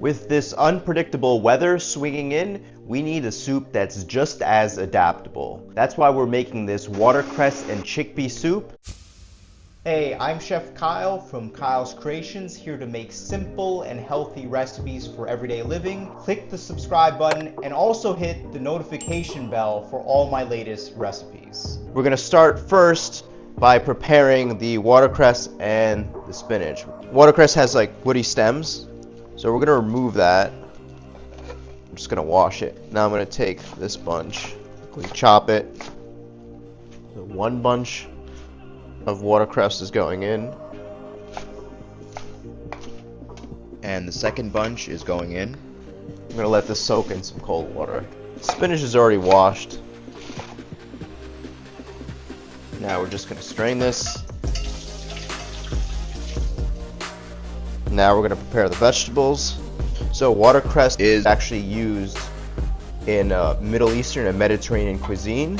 With this unpredictable weather swinging in, we need a soup that's just as adaptable. That's why we're making this watercress and chickpea soup. Hey, I'm Chef Kyle from Kyle's Creations, here to make simple and healthy recipes for everyday living. Click the subscribe button and also hit the notification bell for all my latest recipes. We're gonna start first by preparing the watercress and the spinach. Watercress has like woody stems, so we're gonna remove that. I'm just gonna wash it. Now I'm gonna take this bunch, quickly chop it. So one bunch of watercress is going in, and the second bunch is going in. I'm gonna let this soak in some cold water. Spinach is already washed. Now we're just gonna strain this. Now we're gonna prepare the vegetables. So watercress is actually used in Middle Eastern and Mediterranean cuisine,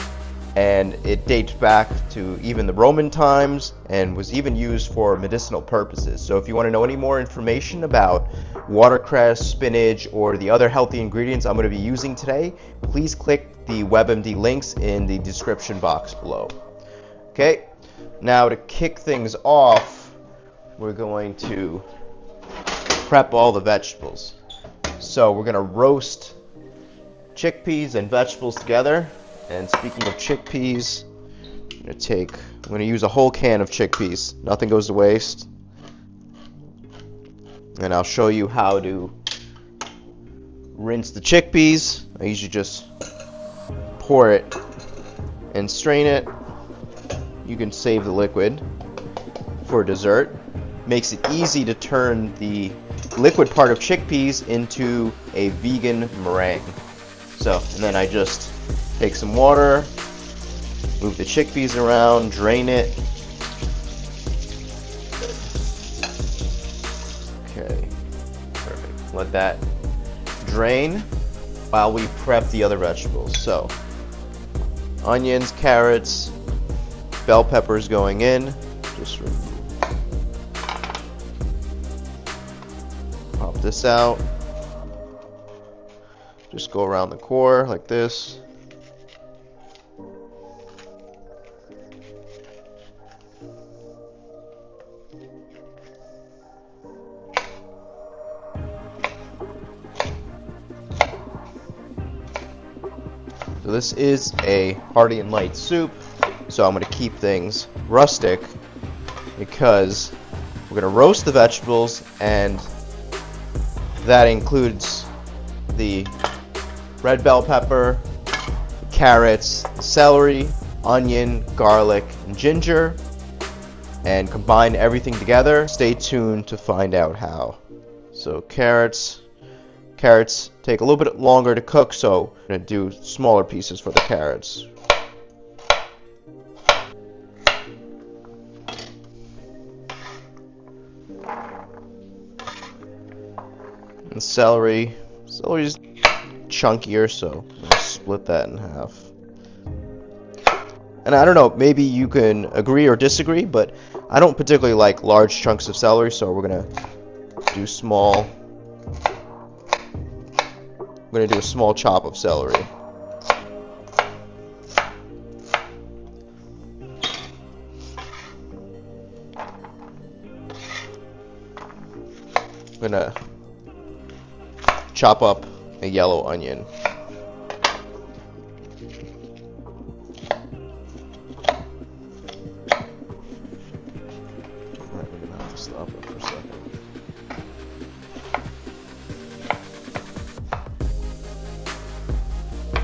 and it dates back to even the Roman times and was even used for medicinal purposes. So if you want to know any more information about watercress, spinach, or the other healthy ingredients I'm going to be using today, please click the WebMD links in the description box below. Okay, now to kick things off, we're going to prep all the vegetables. So we're going to roast chickpeas and vegetables together. And speaking of chickpeas, I'm going to use a whole can of chickpeas. Nothing goes to waste. And I'll show you how to rinse the chickpeas. I usually just pour it and strain it. You can save the liquid for dessert. Makes it easy to turn the liquid part of chickpeas into a vegan meringue. So, and then I just take some water, move the chickpeas around, drain it. Okay, perfect. Let that drain while we prep the other vegetables. So, onions, carrots, bell peppers going in. Just pop this out. Just go around the core like this. So this is a hearty and light soup, so I'm going to keep things rustic because we're going to roast the vegetables, and that includes the red bell pepper, carrots, celery, onion, garlic, and ginger, and combine everything together. Stay tuned to find out how. So carrots take a little bit longer to cook, so I'm going to do smaller pieces for the carrots. And celery's chunkier, so I'm going to split that in half. And I don't know, maybe you can agree or disagree, but I don't particularly like large chunks of celery, so we're going to do small. I'm going to do a small chop of celery. I'm going to chop up a yellow onion. I'm going to have to stop it for a second.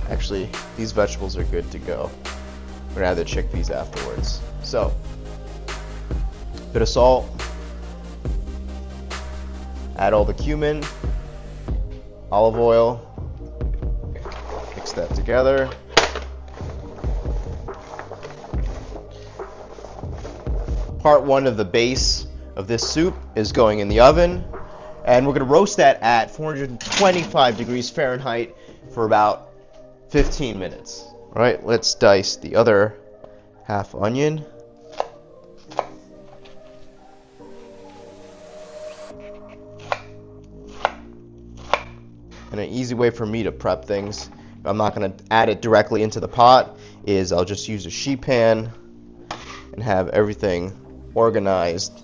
Actually, these vegetables are good to go. We're gonna add the chickpeas afterwards. So, bit of salt. Add all the cumin, olive oil. Mix that together. Part one of the base of this soup is going in the oven, and we're gonna roast that at 425 degrees Fahrenheit for about 15 minutes. All right, let's dice the other half onion. And an easy way for me to prep things, if I'm not going to add it directly into the pot, is I'll just use a sheet pan and have everything organized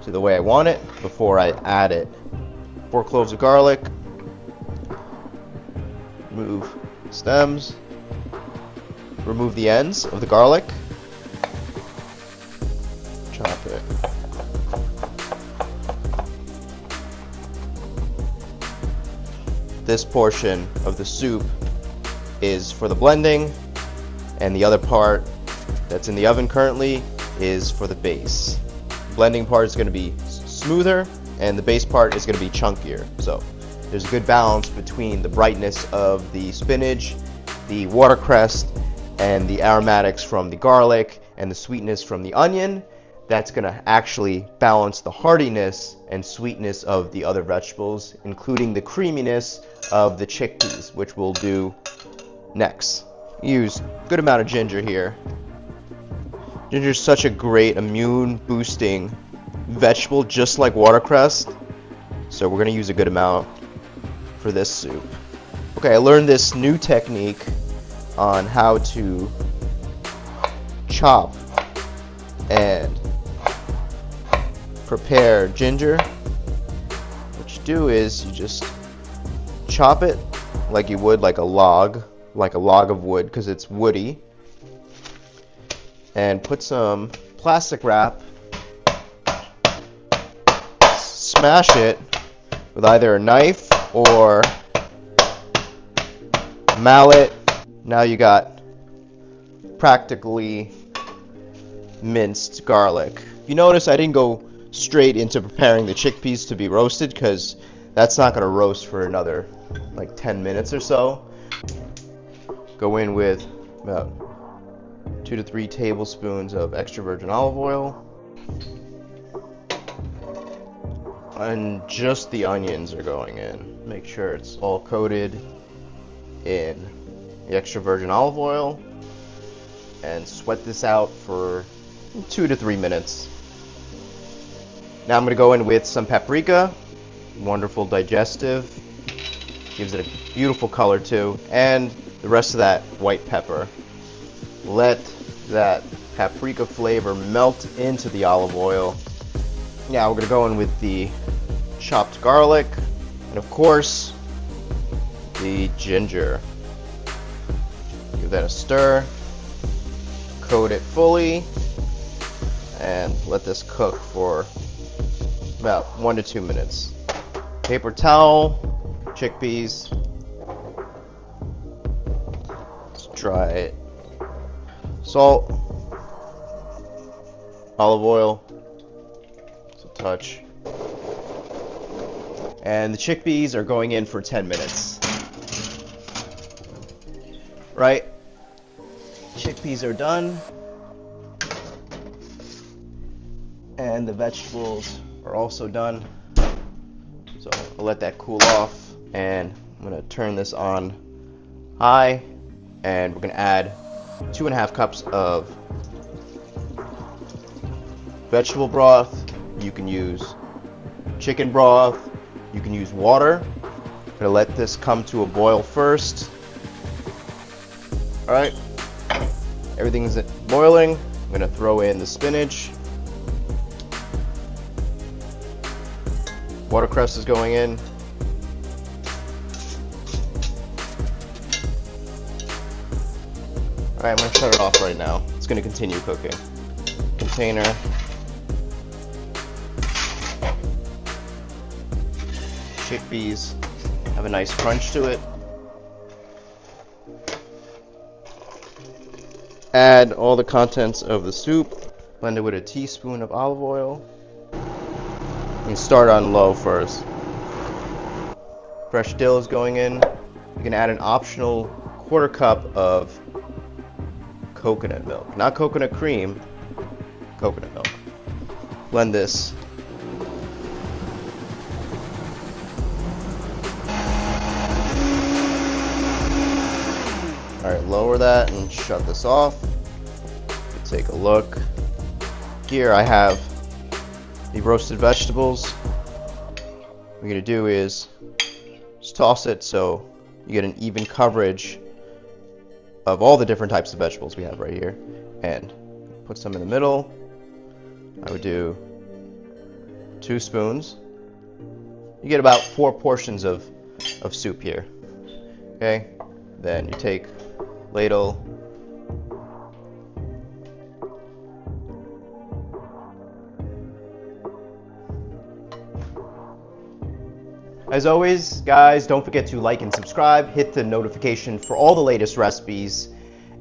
to the way I want it before I add it. 4 cloves of garlic, remove stems, remove the ends of the garlic, chop it. This portion of the soup is for the blending, and the other part that's in the oven currently is for the base. The blending part is going to be smoother, and the base part is going to be chunkier. So there's a good balance between the brightness of the spinach, the watercress, and the aromatics from the garlic, and the sweetness from the onion. That's going to actually balance the heartiness and sweetness of the other vegetables, including the creaminess of the chickpeas, which we'll do next. Use a good amount of ginger here. Ginger is such a great immune boosting vegetable, just like watercress, so we're going to use a good amount for this soup. Okay, I learned this new technique on how to chop and prepare ginger. What you do is you just chop it like you would like a log of wood, because it's woody, and put some plastic wrap, smash it with either a knife or a mallet. Now you got practically minced garlic. You notice I didn't go straight into preparing the chickpeas to be roasted, because that's not going to roast for another like 10 minutes or so. Go in with about 2 to 3 tablespoons of extra virgin olive oil, and just the onions are going in. Make sure it's all coated in the extra virgin olive oil, and sweat this out for 2 to 3 minutes. Now I'm going to go in with some paprika, wonderful digestive, gives it a beautiful color too, and the rest of that white pepper. Let that paprika flavor melt into the olive oil. Now we're going to go in with the chopped garlic, and of course the ginger. Give that a stir, coat it fully, and let this cook for about 1 to 2 minutes. Paper towel, chickpeas, let's dry it. Salt, olive oil, just a touch, and the chickpeas are going in for 10 minutes. Right, chickpeas are done, and the vegetables are also done. So I'll let that cool off, and I'm going to turn this on high, and we're going to add 2.5 cups of vegetable broth. You can use chicken broth, you can use water. I'm going to let this come to a boil first. Alright, everything's boiling. I'm going to throw in the spinach. Watercress is going in. Alright, I'm going to shut it off right now. It's going to continue cooking. Container. Chickpeas have a nice crunch to it. Add all the contents of the soup. Blend it with a teaspoon of olive oil. You start on low first. Fresh dill is going in. You can add an optional 1/4 cup of coconut milk. Not coconut cream, coconut milk. Blend this. Alright, lower that and shut this off. Take a look. Here I have the roasted vegetables. What we're going to do is Just toss it so you get an even coverage of all the different types of vegetables we have right here. And put some in the middle. I would do 2 spoons. You get about 4 portions of soup here. Okay? Then you take ladle. As always, guys, don't forget to like and subscribe, hit the notification for all the latest recipes.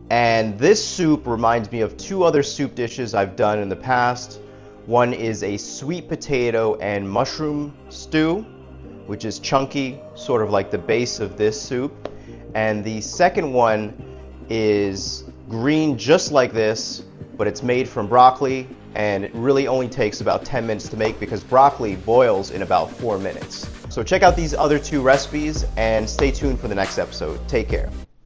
And this soup reminds me of 2 other soup dishes I've done in the past. One is a sweet potato and mushroom stew, which is chunky, sort of like the base of this soup. And the second one is green just like this, but it's made from broccoli, and it really only takes about 10 minutes to make because broccoli boils in about 4 minutes. So check out these other 2 recipes and stay tuned for the next episode. Take care.